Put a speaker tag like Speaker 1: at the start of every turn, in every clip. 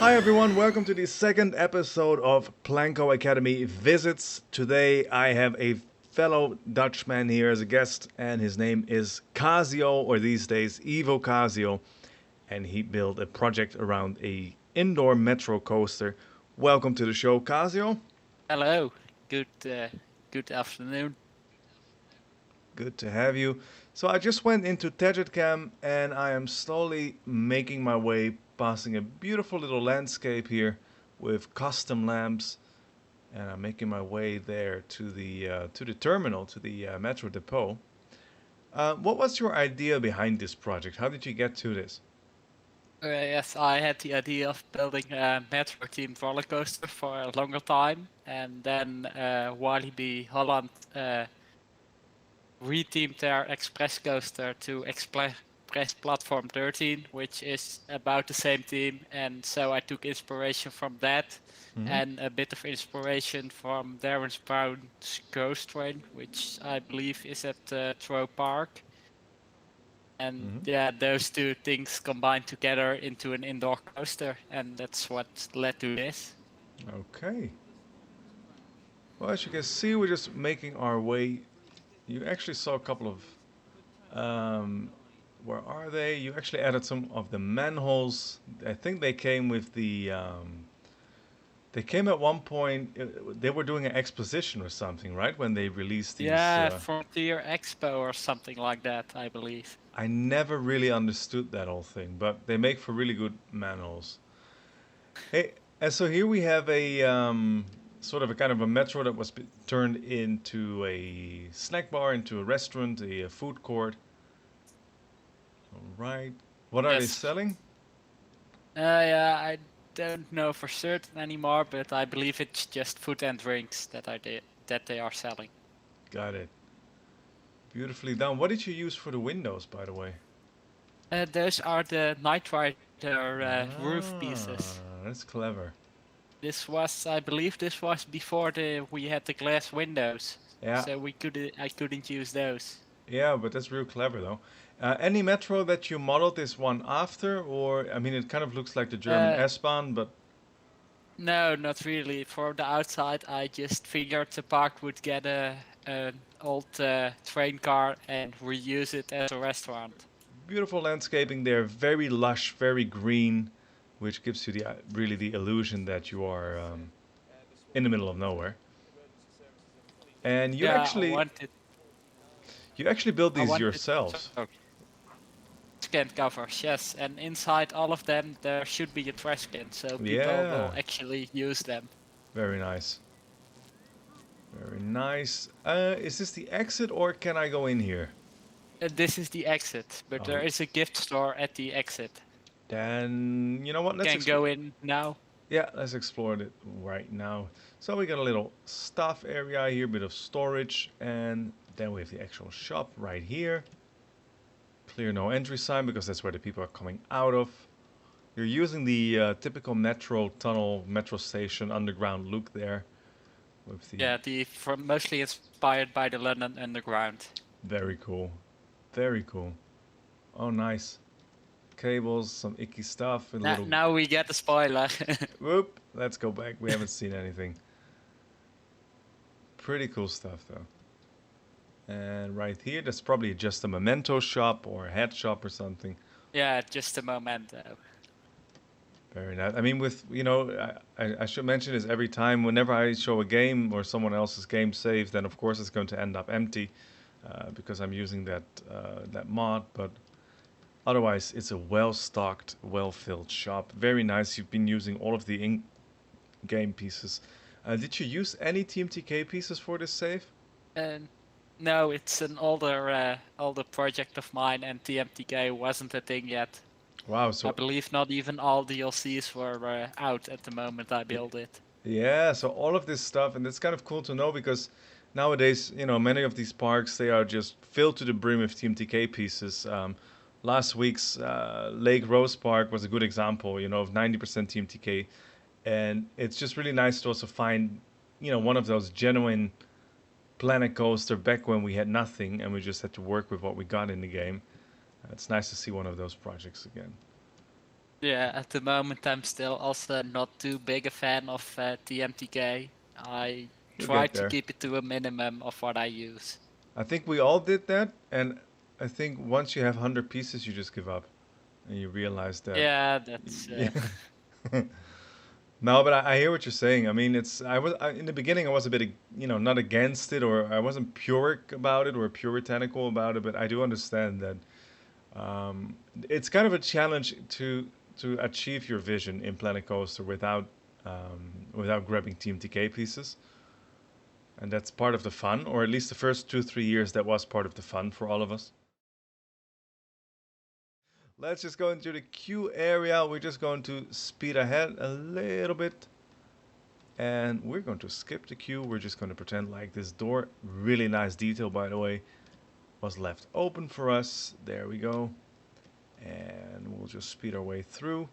Speaker 1: Hi everyone, welcome to the second episode of PlanCo Academy Visits. Today I have a fellow Dutchman here as a guest, and his name is Kazio, or these days Evo Kazio, and he built a project around a indoor metro coaster. Welcome to the show, Kazio.
Speaker 2: Hello. Good afternoon.
Speaker 1: Good to have you. So I just went into TaggetCam and I am slowly making my way, passing a beautiful little landscape here with custom lamps, and I'm making my way there to the terminal, to the metro depot. What was your idea behind this project? How did you get to this?
Speaker 2: Yes, I had the idea of building a metro-themed roller coaster for a longer time, and then Walibi Holland rethemed their express coaster to Express Platform 13, which is about the same theme, and so I took inspiration from that,
Speaker 1: Hmm.
Speaker 2: and a bit of inspiration from Darren Brown's Ghost Train, which I believe is at Trow Park. And
Speaker 1: Hmm.
Speaker 2: yeah, those two things combined together into an indoor coaster, and that's what led to this.
Speaker 1: Okay. Well, as you can see, we're just making our way. You actually saw a couple of where are they? You actually added some of the manholes. I think they came with they came at one point. They were doing an exposition or something, right? When they released these.
Speaker 2: Yeah, Frontier Expo or something like that, I believe.
Speaker 1: I never really understood that whole thing, but they make for really good manholes. Hey, and so here we have a sort of a kind of a metro that was turned into a snack bar, into a restaurant, a food court. All right. What are they
Speaker 2: Yes.
Speaker 1: selling?
Speaker 2: Yeah, I don't know for certain anymore, but I believe it's just food and drinks that they are selling.
Speaker 1: Got it. Beautifully done. What did you use for the windows, by the way?
Speaker 2: Those are the Knight Rider roof
Speaker 1: Ah,
Speaker 2: pieces.
Speaker 1: that's clever.
Speaker 2: I believe, this was before we had the glass windows,
Speaker 1: Yeah,
Speaker 2: so I couldn't use those.
Speaker 1: yeah, but that's real clever though. Any metro that you modeled this one after, or I mean, it kind of looks like the German
Speaker 2: Uh,
Speaker 1: S-Bahn, but
Speaker 2: no, not really. For the outside, I just figured the park would get an old train car and reuse it as a restaurant.
Speaker 1: beautiful landscaping there, very lush, very green, which gives you the really the illusion that you are in the middle of nowhere. And
Speaker 2: Yeah,
Speaker 1: you actually built
Speaker 2: I
Speaker 1: these
Speaker 2: wanted,
Speaker 1: yourselves.
Speaker 2: sorry, trash can covers, yes, and inside all of them there should be a trash can, so people
Speaker 1: Yeah,
Speaker 2: will actually use them.
Speaker 1: very nice, very nice. Is this the exit, or can I go in here?
Speaker 2: This is the exit, but there
Speaker 1: Oh,
Speaker 2: is a gift store at the exit.
Speaker 1: then you know what? Let's
Speaker 2: Can
Speaker 1: explore.
Speaker 2: go in now.
Speaker 1: Yeah, let's explore it right now. So we got a little stuff area here, bit of storage, and then we have the actual shop right here. Clear no entry sign because that's where the people are coming out of. You're using the typical metro tunnel, metro station underground look there with the
Speaker 2: Yeah, the from mostly inspired by the London Underground.
Speaker 1: very cool, very cool. Oh, nice cables, some icky stuff, a little.
Speaker 2: Now we get the spoiler.
Speaker 1: Whoop! Let's go back. We haven't seen anything. Pretty cool stuff though. And right here, that's probably just a memento shop or a head shop or something.
Speaker 2: Yeah, just a memento.
Speaker 1: Very nice. I mean, with I should mention this every time. Whenever I show a game or someone else's game save, then of course it's going to end up empty because I'm using that mod. But otherwise, it's a well-stocked, well-filled shop. Very nice. You've been using all of the in-game pieces. Did you use any TMTK pieces for this save?
Speaker 2: And no, it's an older project of mine, and TMTK wasn't a thing yet.
Speaker 1: Wow.
Speaker 2: I
Speaker 1: So
Speaker 2: believe not even all DLCs were out at the moment I
Speaker 1: y-
Speaker 2: built it.
Speaker 1: yeah. So all of this stuff, and it's kind of cool to know because nowadays, many of these parks they are just filled to the brim with TMTK pieces. Last week's Lake Rose Park was a good example, of 90% TMTK, and it's just really nice to also find, one of those genuine Planet Coaster back when we had nothing and we just had to work with what we got in the game. It's nice to see one of those projects again.
Speaker 2: Yeah, at the moment I'm still also not too big a fan of TMTK. I
Speaker 1: You'll
Speaker 2: try
Speaker 1: get
Speaker 2: to
Speaker 1: there.
Speaker 2: keep it to a minimum of what I use.
Speaker 1: I think we all did that, and I think once you have 100 pieces, you just give up, and you realize that.
Speaker 2: Yeah, that's
Speaker 1: Yeah. No, but I hear what you're saying. I mean, in the beginning I was a bit, not against it, or I wasn't puric about it or puritanical about it, but I do understand that it's kind of a challenge to achieve your vision in PlanetCoaster without grabbing TMTK pieces, and that's part of the fun, or at least the first 2 3 years that was part of the fun for all of us. Let's just go into the queue area. We're just going to speed ahead a little bit. And we're going to skip the queue. We're just going to pretend like this door, really nice detail by the way, was left open for us. There we go. And we'll just speed our way through.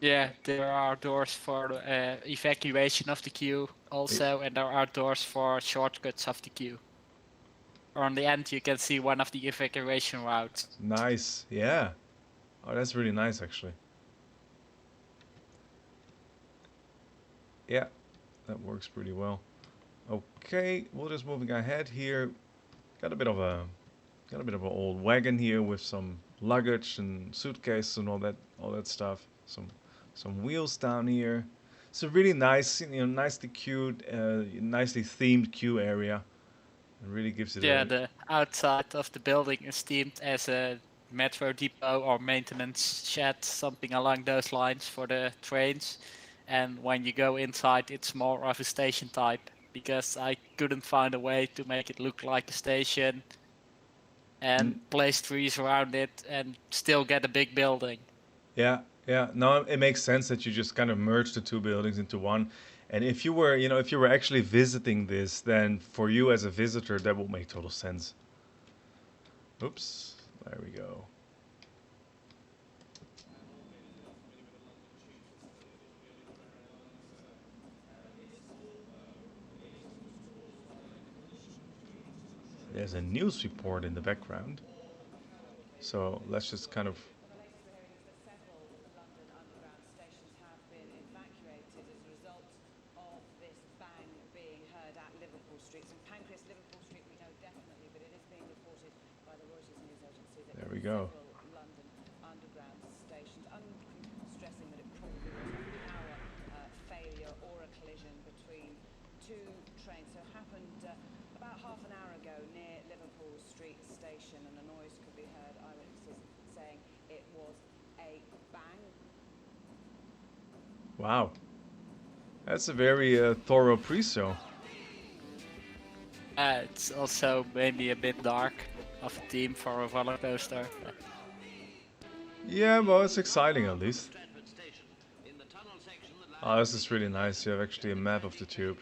Speaker 2: yeah. There are doors for evacuation of the queue
Speaker 1: Eh,
Speaker 2: also, and there are doors for shortcuts of the queue. On the end, you can see one of the evacuation routes.
Speaker 1: Nice. Yeah. Oh, that's really nice actually. Yeah, that works pretty well. Okay, we're just moving ahead here. Got a bit of a got a bit of an old wagon here with some luggage and suitcases and all that stuff. Some wheels down here. It's a really nice, nicely cute, nicely themed queue area. It really gives it
Speaker 2: Yeah,
Speaker 1: a.
Speaker 2: the outside of the building is themed as a metro depot or maintenance shed, something along those lines for the trains. And when you go inside, it's more of a station type because I couldn't find a way to make it look like a station and place trees around it and still get a big building.
Speaker 1: Yeah, yeah. No, it makes sense that you just kind of merge the two buildings into one. And if you were actually visiting this, then for you as a visitor, that would make total sense. Oops. There we go. There's a news report in the background. So let's just kind of.
Speaker 3: The latest we're hearing is that several London Underground stations have been evacuated as a result of this bang being heard at Liverpool Street. St Pancras, Liverpool Street, we know definitely, but it is being reported by the Reuters news agency that
Speaker 1: There we go.
Speaker 3: several London Underground stations, stressing that it probably was a power failure or a collision between two trains. So it happened about half an hour ago near Liverpool Street Station, and the noise could be heard. Eyewitnesses saying it was a bang.
Speaker 1: Wow. That's a very thorough pre-show.
Speaker 2: It's also maybe a bit dark of a theme for a roller coaster.
Speaker 1: Yeah, well, it's exciting at least. Oh, this is really nice. You have actually a map of the tube.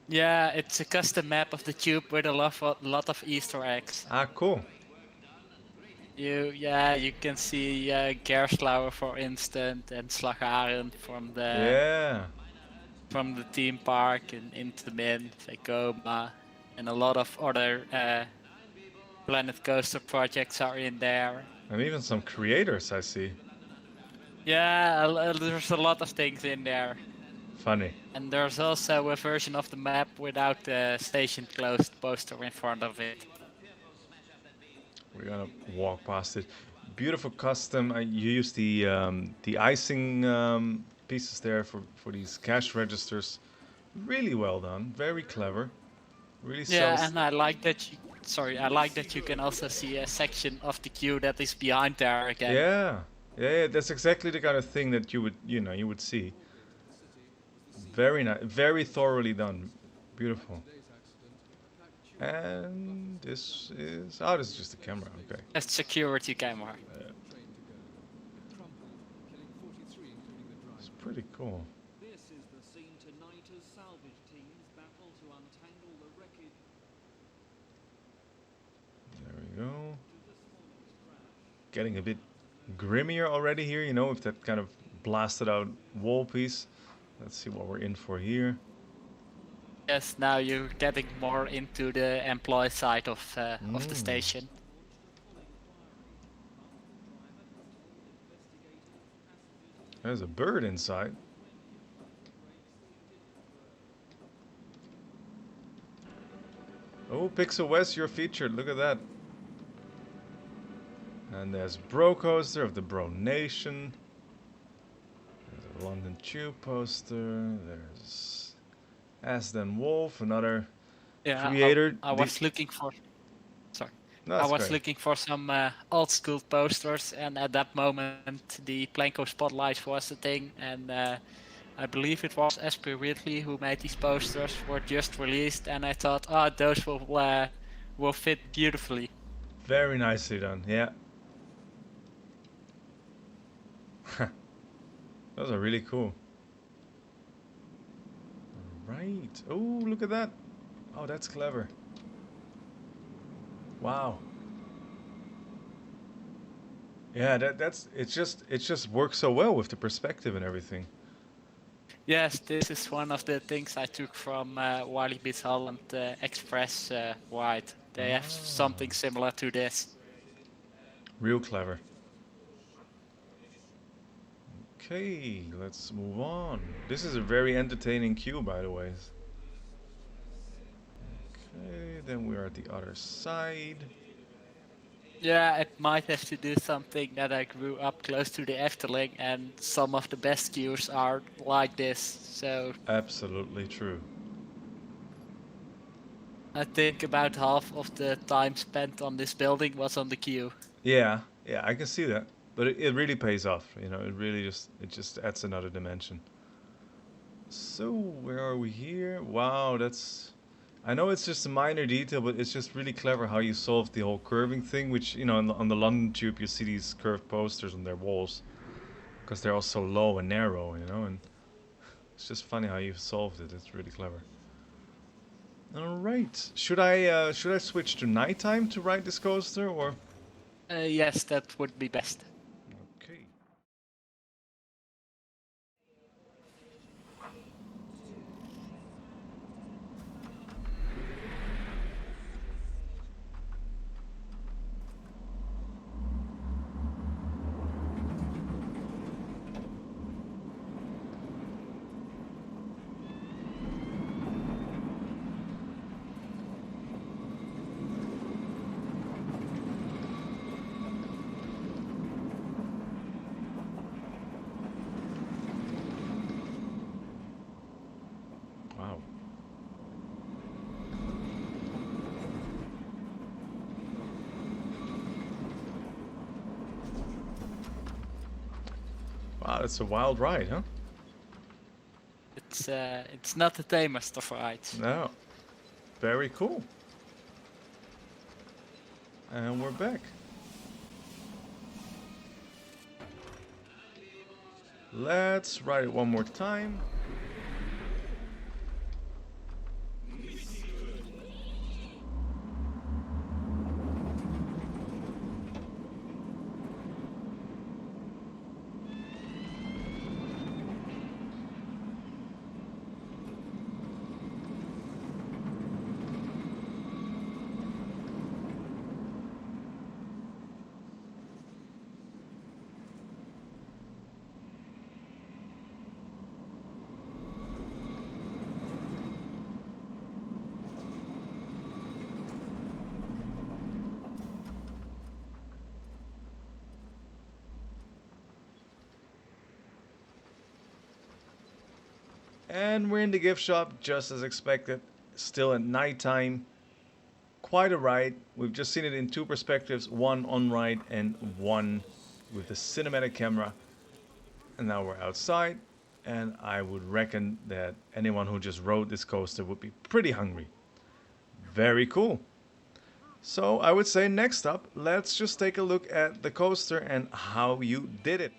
Speaker 2: Yeah, it's a custom map of the tube with a lot of Easter eggs.
Speaker 1: Ah, cool.
Speaker 2: You can see Gerslauer, for instance, and Slagharen
Speaker 1: Yeah.
Speaker 2: from the theme park and Intamin, Vekoma, and a lot of other Planet Coaster projects are in there.
Speaker 1: And even some creators I see.
Speaker 2: Yeah, there's a lot of things in there.
Speaker 1: Funny.
Speaker 2: And there's also a version of the map without the station closed poster in front of it.
Speaker 1: We're gonna walk past it. Beautiful custom. You use the icing pieces there for these cash registers. Really well done. Very clever. Really
Speaker 2: Yeah,
Speaker 1: sells.
Speaker 2: and I like that you can also see a section of the queue that is behind there again.
Speaker 1: Yeah. Yeah, that's exactly the kind of thing that you would see. Very nice, very thoroughly done. Beautiful. And this is just a camera. Okay.
Speaker 2: A security camera.
Speaker 1: It's pretty cool.
Speaker 4: This is the scene tonight as salvage teams battle to untangle the wreckage
Speaker 1: There we go. Getting a bit grimmier already here, with that kind of blasted out wall piece. Let's see what we're in for here.
Speaker 2: Yes, now you're getting more into the employee side of the station.
Speaker 1: There's a bird inside. Oh, Pixel West, you're featured. Look at that. And there's Bro Coaster of the Bro Nation. There's a London Tube poster. There's Asden Wolf, another
Speaker 2: Yeah,
Speaker 1: creator.
Speaker 2: I was looking for. Sorry.
Speaker 1: No,
Speaker 2: I
Speaker 1: that's
Speaker 2: was
Speaker 1: great.
Speaker 2: looking for some old school posters, and at that moment, the PlanCo Spotlight was a thing, and I believe it was Esper Ridley who made these posters. Were just released, and I thought, oh, those will fit beautifully.
Speaker 1: Very nicely done. Yeah. Those are really cool. Right. Oh, look at that. Oh, that's clever. Wow. Yeah, that's it just works so well with the perspective and everything.
Speaker 2: Yes, this is one of the things I took from Wily Beats Holland Express White. They have something similar to this.
Speaker 1: Real clever. Okay, let's move on. This is a very entertaining queue, by the way. Okay, then we are at the other side.
Speaker 2: Yeah, it might have to do something that I grew up close to the Efteling, and some of the best queues are like this. So
Speaker 1: Absolutely true.
Speaker 2: I think about half of the time spent on this building was on the queue.
Speaker 1: Yeah, yeah, I can see that. But it really pays off, you know, it just adds another dimension. So, where are we here? Wow, that's I know it's just a minor detail, but it's just really clever how you solved the whole curving thing, which, you know, on the London Tube you see these curved posters on their walls because they're all so low and narrow, you know, and it's just funny how you solved it. It's really clever. All right. Should I switch to nighttime to ride this coaster or
Speaker 2: Yes, that would be best.
Speaker 1: okay. Wow. Wow, that's a wild ride, huh?
Speaker 2: It's not the tamest of rides.
Speaker 1: No. Very cool. And we're back. Let's ride it one more time. And we're in the gift shop just as expected. Still at nighttime. Quite a ride. We've just seen it in two perspectives, one on ride and one with the cinematic camera. And now we're outside, and I would reckon that anyone who just rode this coaster would be pretty hungry. Very cool. So I would say next up, let's just take a look at the coaster and how you did it.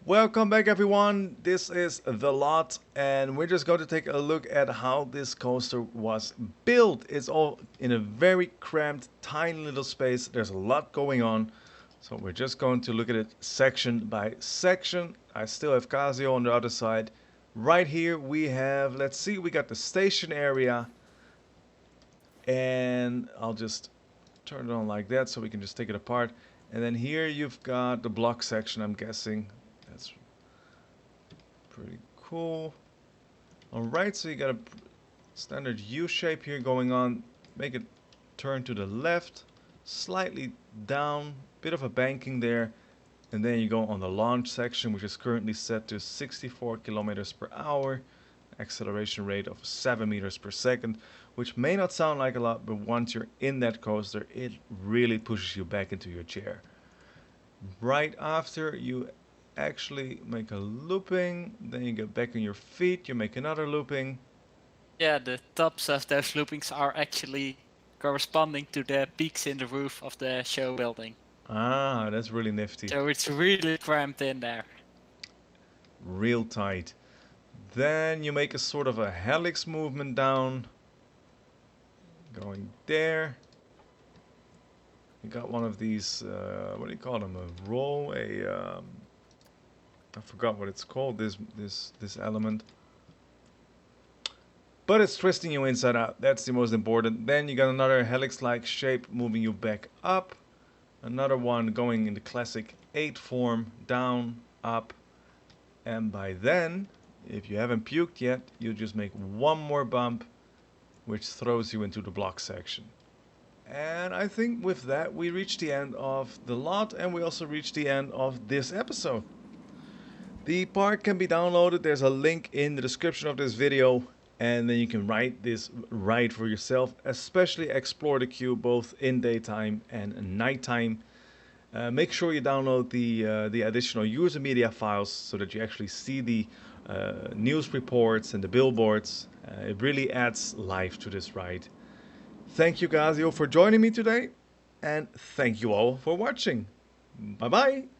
Speaker 1: Welcome back, everyone. This is The Lot, and we're just going to take a look at how this coaster was built. It's all in a very cramped, tiny little space. There's a lot going on, so we're just going to look at it section by section. I still have Kazio on the other side. Right here we have, let's see, we got the station area, and I'll just turn it on like that so we can just take it apart. And then here you've got the block section, I'm guessing. That's pretty cool. Alright, so you got a standard U shape here going on. Make it turn to the left, slightly down, bit of a banking there. And then you go on the launch section, which is currently set to 64 kilometers per hour, acceleration rate of 7 meters per second, which may not sound like a lot, but once you're in that coaster, it really pushes you back into your chair. Right after you actually make a looping, then you get back on your feet, you make another looping.
Speaker 2: Yeah, the tops of those loopings are actually corresponding to the peaks in the roof of the show building.
Speaker 1: Ah, that's really nifty.
Speaker 2: So it's really cramped in there.
Speaker 1: Real tight. Then you make a sort of a helix movement down. Going there. You got one of these, what do you call them? A roll, I forgot what it's called, this element. But it's twisting you inside out. That's the most important. Then you got another helix-like shape moving you back up. Another one going in the classic 8 form, down, up. And by then, if you haven't puked yet, you just make one more bump, which throws you into the block section. And I think with that, we reached the end of the lot, and we also reached the end of this episode. The park can be downloaded. There's a link in the description of this video, and then you can ride this ride for yourself, especially explore the queue both in daytime and nighttime. Make sure you download the additional user media files so that you actually see the news reports and the billboards. It really adds life to this ride. Thank you, Kazio, for joining me today, and thank you all for watching. Bye bye.